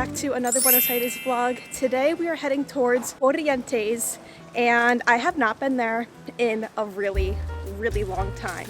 back to another Buenos Aires vlog. Today we are heading towards Corrientes and I have not been there in a really long time.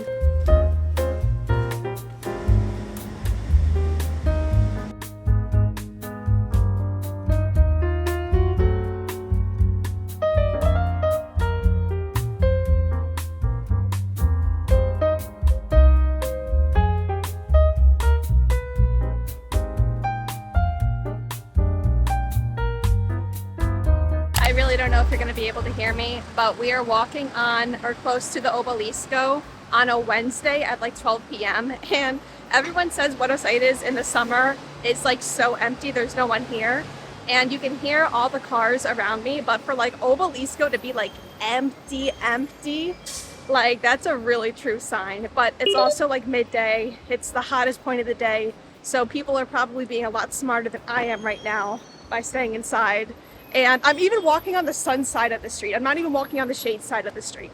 I really don't know if you're going to be able to hear me, but we are walking on or close to the Obelisco on a Wednesday at like 12 p.m. and everyone says Buenos Aires in the summer is like so empty, there's no one here, and you can hear all the cars around me, but for like Obelisco to be like empty, like that's a really true sign. But it's also like midday, it's the hottest point of the day, so people are probably being a lot smarter than I am right now by staying inside. And I'm even walking on the sun side of the street. I'm not even walking on the shade side of the street.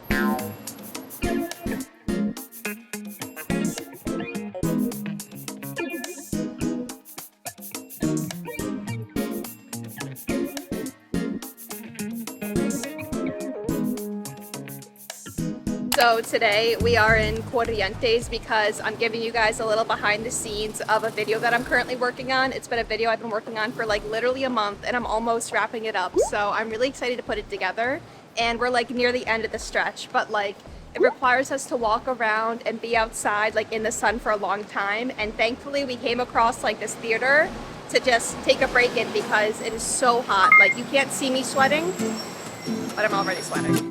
So today we are in Corrientes because I'm giving you guys a little behind the scenes of a video that I'm currently working on. It's been a video I've been working on for like literally a month and I'm almost wrapping it up. So I'm really excited to put it together, and we're like near the end of the stretch, but like it requires us to walk around and be outside like in the sun for a long time. And thankfully we came across like this theater to just take a break in because it is so hot. Like you can't see me sweating, but I'm already sweating.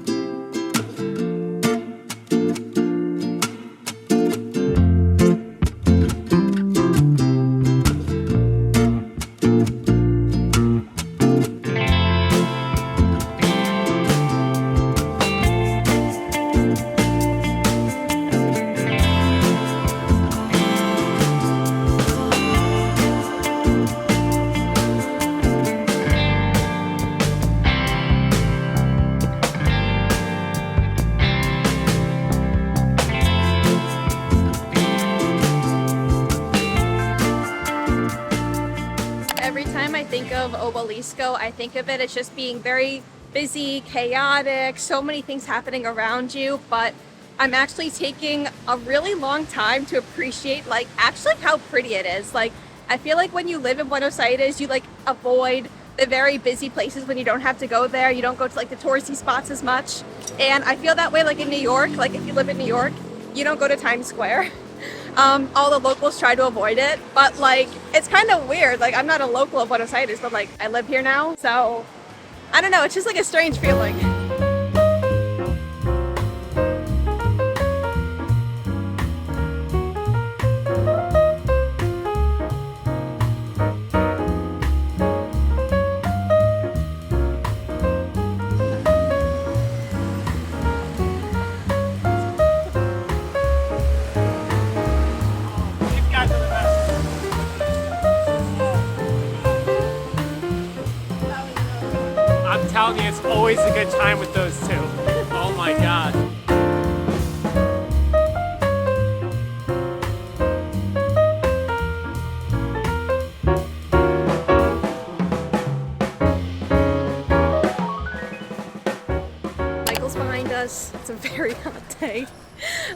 Every time I think of Obelisco, I think of it as just being very busy, chaotic, so many things happening around you, but I'm actually taking a really long time to appreciate like actually how pretty it is. Like I feel like when you live in Buenos Aires, you like avoid the very busy places when you don't have to go there. You don't go to like the touristy spots as much. And I feel that way like in New York. Like if you live in New York, you don't go to Times Square. All the locals try to avoid it, but like it's kind of weird. Like I'm not a local of Buenos Aires, but like I live here now, so I don't know, it's just like a strange feeling. I'm telling you, it's always a good time with those two. Oh my God. Michael's behind us. It's a very hot day,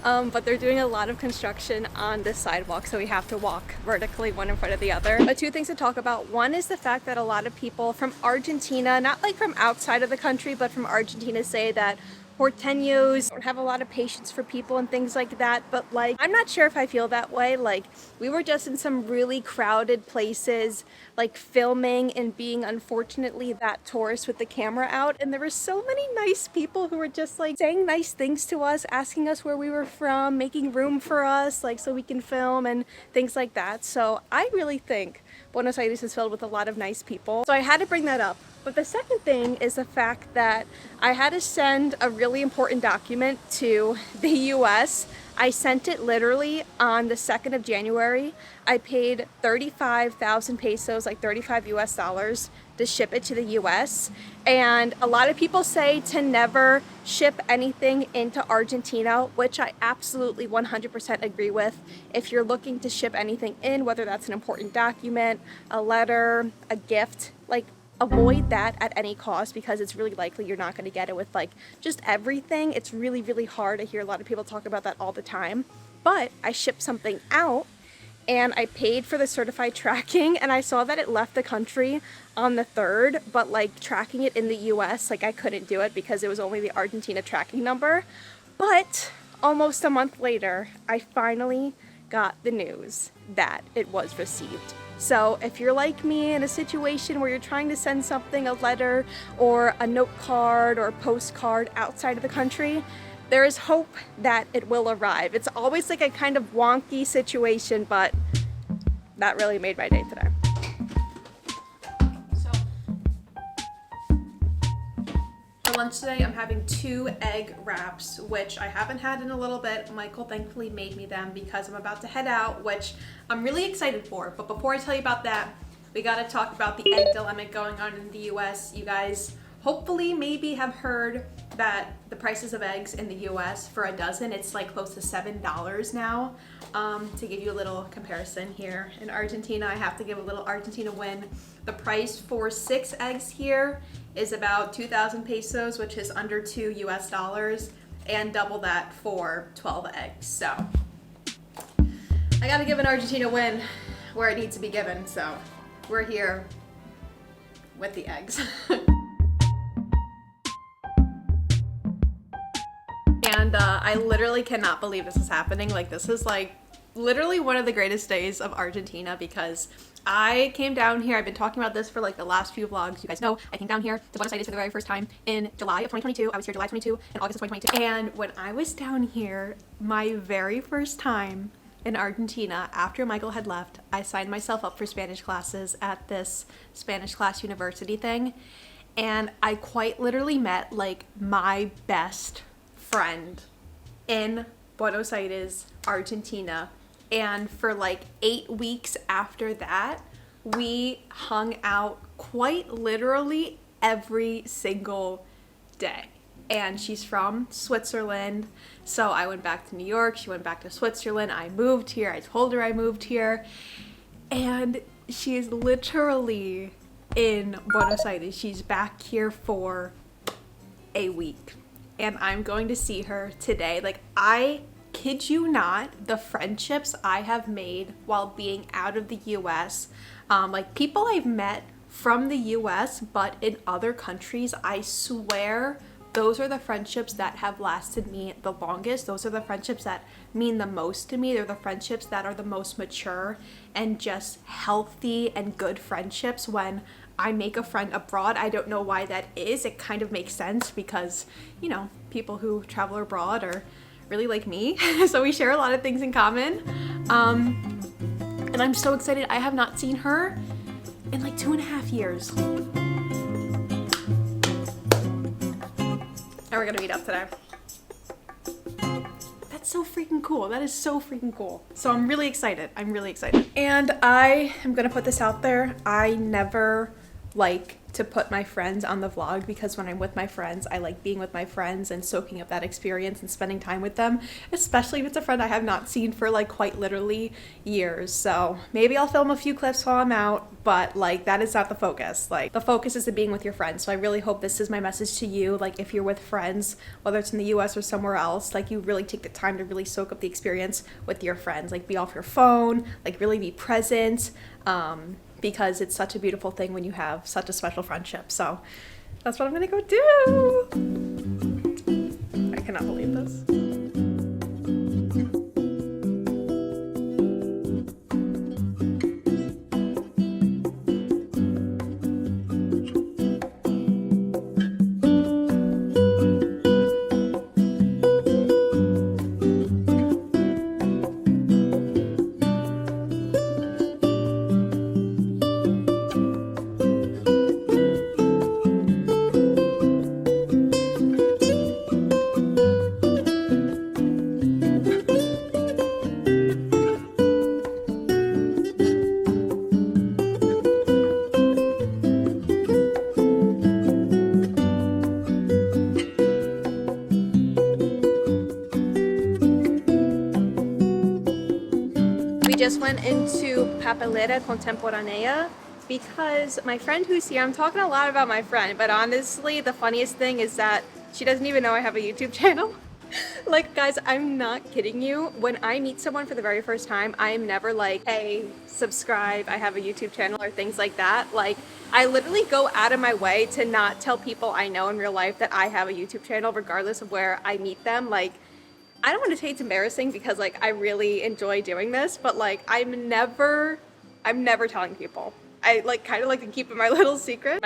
but they're doing a lot of construction on this sidewalk, so we have to walk vertically one in front of the other. But two things to talk about. One is the fact that a lot of people from Argentina, not like from outside of the country, but from Argentina, say that Porteños don't have a lot of patience for people and things like that, but like I'm not sure if I feel that way. Like we were just in some really crowded places like filming and being unfortunately that tourist with the camera out, and there were so many nice people who were just like saying nice things to us, asking us where we were from, making room for us like so we can film and things like that. So I really think Buenos Aires is filled with a lot of nice people, so I had to bring that up. But the second thing is the fact that I had to send a really important document to the US I sent it literally on the 2nd of January. I paid 35,000 pesos, like 35 US dollars, to ship it to the US. And a lot of people say to never ship anything into Argentina, which I absolutely 100% agree with. If you're looking to ship anything in, whether that's an important document, a letter, a gift, like avoid that at any cost, because it's really likely you're not going to get it with like just everything. It's really, really hard. I hear a lot of people talk about that all the time. But I shipped something out and I paid for the certified tracking, and I saw that it left the country on the 3rd, but like tracking it in the US, like I couldn't do it because it was only the Argentina tracking number. But almost a month later, I finally got the news that it was received. So if you're like me in a situation where you're trying to send something, a letter or a note card or a postcard outside of the country, there is hope that it will arrive. It's always like a kind of wonky situation, but that really made my day today. So for lunch today, I'm having 2 egg wraps, which I haven't had in a little bit. Michael thankfully made me them because I'm about to head out, which I'm really excited for. But before I tell you about that, we gotta talk about the egg dilemma going on in the US. You guys hopefully maybe have heard that the prices of eggs in the US for a dozen, it's like close to $7 now. To give you a little comparison here in Argentina, I have to give a little Argentina win. The price for 6 eggs here is about 2,000 pesos, which is under $2 US, and double that for 12 eggs. So I gotta give an Argentina win where it needs to be given. So we're here with the eggs. And I literally cannot believe this is happening. Like, this is like literally one of the greatest days of Argentina, because I came down here. I've been talking about this for like the last few vlogs. You guys know I came down here to Buenos Aires for the very first time in July of 2022. I was here July 22 and August of 2022. And when I was down here, my very first time in Argentina, after Michael had left, I signed myself up for Spanish classes at this Spanish class university thing. And I quite literally met like my best friend in Buenos Aires, Argentina. And for like 8 weeks after that, we hung out quite literally every single day. And she's from Switzerland, so I went back to New York, she went back to Switzerland, I moved here, I told her I moved here, and she is literally in Buenos Aires. She's back here for a week, and I'm going to see her today. Like, I kid you not, the friendships I have made while being out of the US, like people I've met from the US but in other countries, I swear those are the friendships that have lasted me the longest. Those are the friendships that mean the most to me. They're the friendships that are the most mature and just healthy and good friendships. When I make a friend abroad, I don't know why that is. It kind of makes sense because, you know, people who travel abroad are really like me. So we share a lot of things in common. And I'm so excited. I have not seen her in like 2.5 years. And we're gonna meet up today. That's so freaking cool. That is so freaking cool. So I'm really excited. I'm really excited. And I am gonna put this out there. I never like to put my friends on the vlog, because when I'm with my friends, I like being with my friends and soaking up that experience and spending time with them, especially if it's a friend I have not seen for like quite literally years. So maybe I'll film a few clips while I'm out, but like that is not the focus. Like, the focus is to being with your friends. So I really hope this is my message to you. Like, if you're with friends, whether it's in the US or somewhere else, like you really take the time to really soak up the experience with your friends. Like, be off your phone, like really be present. Because it's such a beautiful thing when you have such a special friendship. So that's what I'm gonna go do. I cannot believe this. We just went into Papelera Contemporanea because my friend who's here, I'm talking a lot about my friend, but honestly, the funniest thing is that she doesn't even know I have a YouTube channel. Like, guys, I'm not kidding you. When I meet someone for the very first time, I'm never like, hey, subscribe, I have a YouTube channel or things like that. Like, I literally go out of my way to not tell people I know in real life that I have a YouTube channel, regardless of where I meet them. Like, I don't want to say it's embarrassing because like I really enjoy doing this, but like I'm never telling people. I like kind of like to keep it my little secret.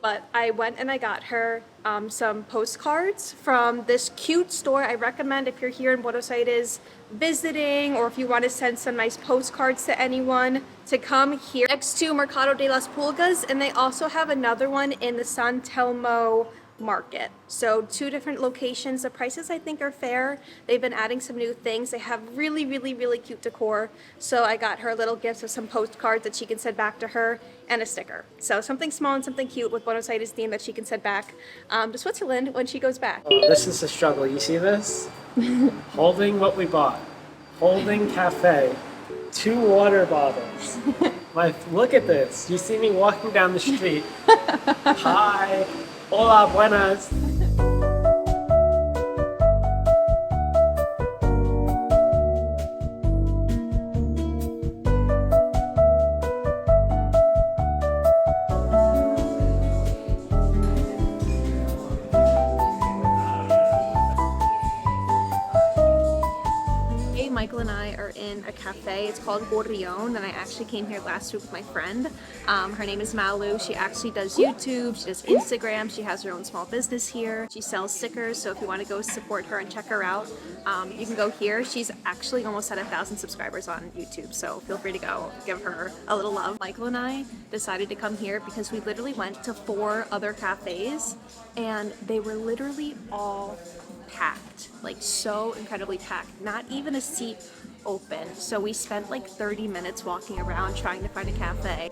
But I went and I got her some postcards from this cute store. I recommend if you're here in Buenos Aires visiting, or if you want to send some nice postcards to anyone, to come here next to Mercado de las Pulgas. And they also have another one in the San Telmo market. So 2 different locations. The prices I think are fair. They've been adding some new things. They have really cute decor. So I got her little gifts of some postcards that she can send back to her and a sticker. So something small and something cute with Buenos Aires theme that she can send back to Switzerland when she goes back. Oh, this is the struggle. You see this? Holding what we bought. Holding cafe. 2 water bottles. Look at this. You see me walking down the street. Hi. Hola, buenas. Michael and I are in a cafe. It's called Gorrion, and I actually came here last week with my friend. Her name is Malu. She actually does YouTube, she does Instagram, she has her own small business here. She sells stickers, so if you want to go support her and check her out, you can go here. She's actually almost at 1,000 subscribers on YouTube, so feel free to go give her a little love. Michael and I decided to come here because we literally went to 4 other cafes, and they were literally all packed, like so incredibly packed, not even a seat open. So we spent like 30 minutes walking around trying to find a cafe.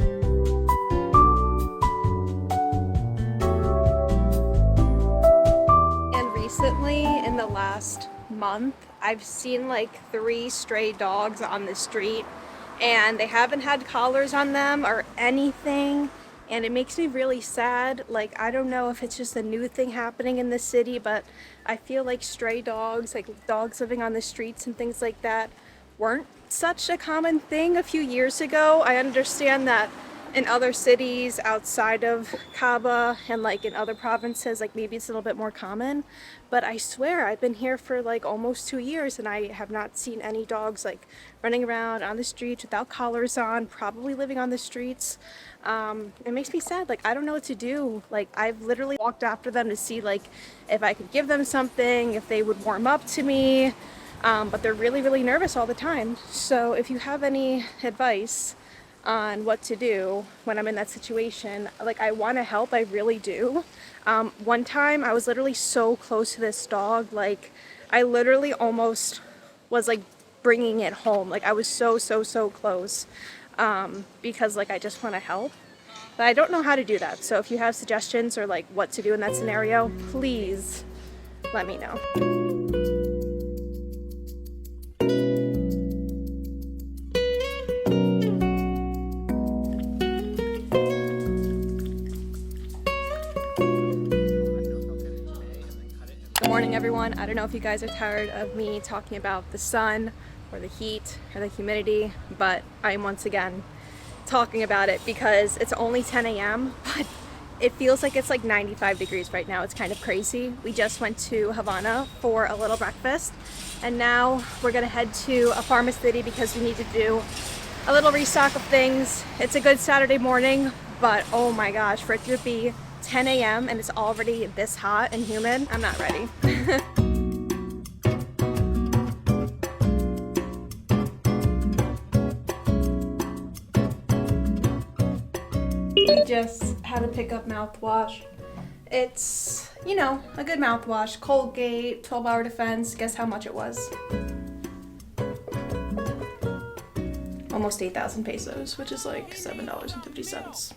And recently, in the last month, I've seen like 3 stray dogs on the street, and they haven't had collars on them or anything. And it makes me really sad. Like, I don't know if it's just a new thing happening in the city, but I feel like stray dogs, like dogs living on the streets and things like that, weren't such a common thing a few years ago. I understand that in other cities outside of Cabo and like in other provinces, like maybe it's a little bit more common, but I swear I've been here for like almost 2 years and I have not seen any dogs like running around on the streets without collars on, probably living on the streets. It makes me sad. Like, I don't know what to do. Like, I've literally walked after them to see like if I could give them something, if they would warm up to me, but they're really nervous all the time. So if you have any advice on what to do when I'm in that situation, like, I want to help, I really do. One time I was literally so close to this dog, like I literally almost was like bringing it home. Like, I was so close, because like I just want to help, but I don't know how to do that. So if you have suggestions or like what to do in that scenario, please let me know. Good morning, everyone. I don't know if you guys are tired of me talking about the sun or the heat or the humidity, but I am once again talking about it because it's only 10 a.m. but it feels like it's like 95 degrees right now. It's kind of crazy. We just went to Havana for a little breakfast, and now we're gonna head to a pharmacy because we need to do a little restock of things. It's a good Saturday morning, but oh my gosh, for it to be 10 a.m. and it's already this hot and humid, I'm not ready. We just had to pick up mouthwash. It's, you know, a good mouthwash. Colgate, 12-hour defense. Guess how much it was? Almost 8,000 pesos, which is like $7.50.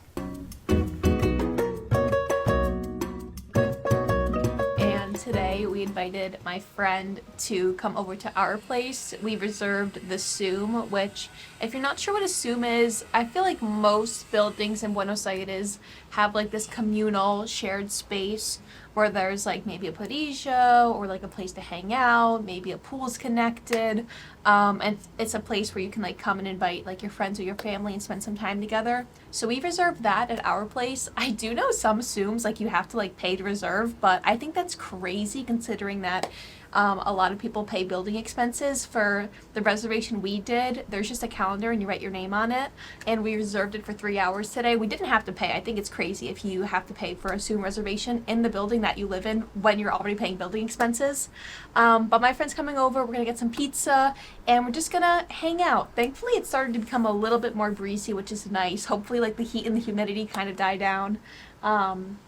And today we invited my friend to come over to our place. We reserved the Zoom, which, if you're not sure what a Zoom is, I feel like most buildings in Buenos Aires have like this communal shared space where there's like maybe a parrilla or like a place to hang out, maybe a pool's connected, and it's a place where you can like come and invite like your friends or your family and spend some time together. So we reserved that at our place. I do know some Zooms like you have to like pay to reserve, but I think that's crazy considering that a lot of people pay building expenses. For the reservation we did, there's just a calendar and you write your name on it, and we reserved it for 3 hours today. We didn't have to pay. I think it's crazy if you have to pay for a Zoom reservation in the building that you live in when you're already paying building expenses. But my friend's coming over, we're gonna get some pizza, and we're just gonna hang out. Thankfully it started to become a little bit more breezy, which is nice. Hopefully like the heat and the humidity kind of die down.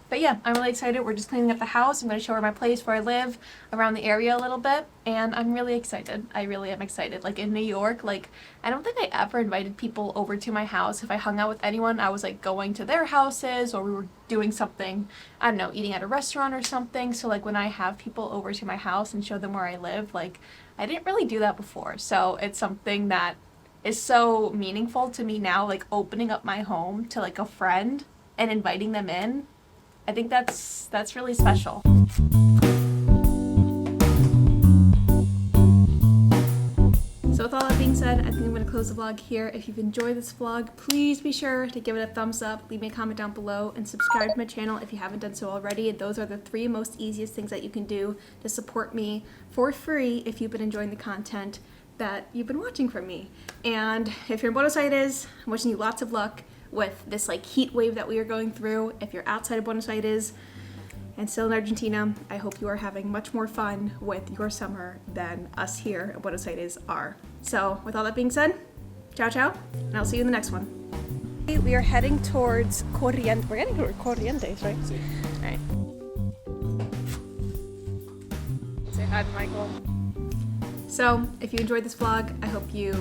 But yeah, I'm really excited. We're just cleaning up the house. I'm going to show her my place where I live, around the area a little bit, and I'm really excited. I really am excited. Like in New York, like I don't think I ever invited people over to my house. If I hung out with anyone, I was like going to their houses, or we were doing something, I don't know, eating at a restaurant or something. So like when I have people over to my house and show them where I live, like I didn't really do that before. So it's something that is so meaningful to me now, like opening up my home to like a friend and inviting them in. I think that's really special. So with all that being said, I think I'm going to close the vlog here. If you've enjoyed this vlog, please be sure to give it a thumbs up, leave me a comment down below, and subscribe to my channel if you haven't done so already. Those are the 3 most easiest things that you can do to support me for free if you've been enjoying the content that you've been watching from me. And if you're in Buenos Aires, I'm wishing you lots of luck with this like heat wave that we are going through. If you're outside of Buenos Aires and still in Argentina, I hope you are having much more fun with your summer than us here in Buenos Aires are. So with all that being said, ciao ciao, and I'll see you in the next one. We are heading towards Corrientes. We're heading toward Corrientes, right? All right. Say hi to Michael. So if you enjoyed this vlog, I hope you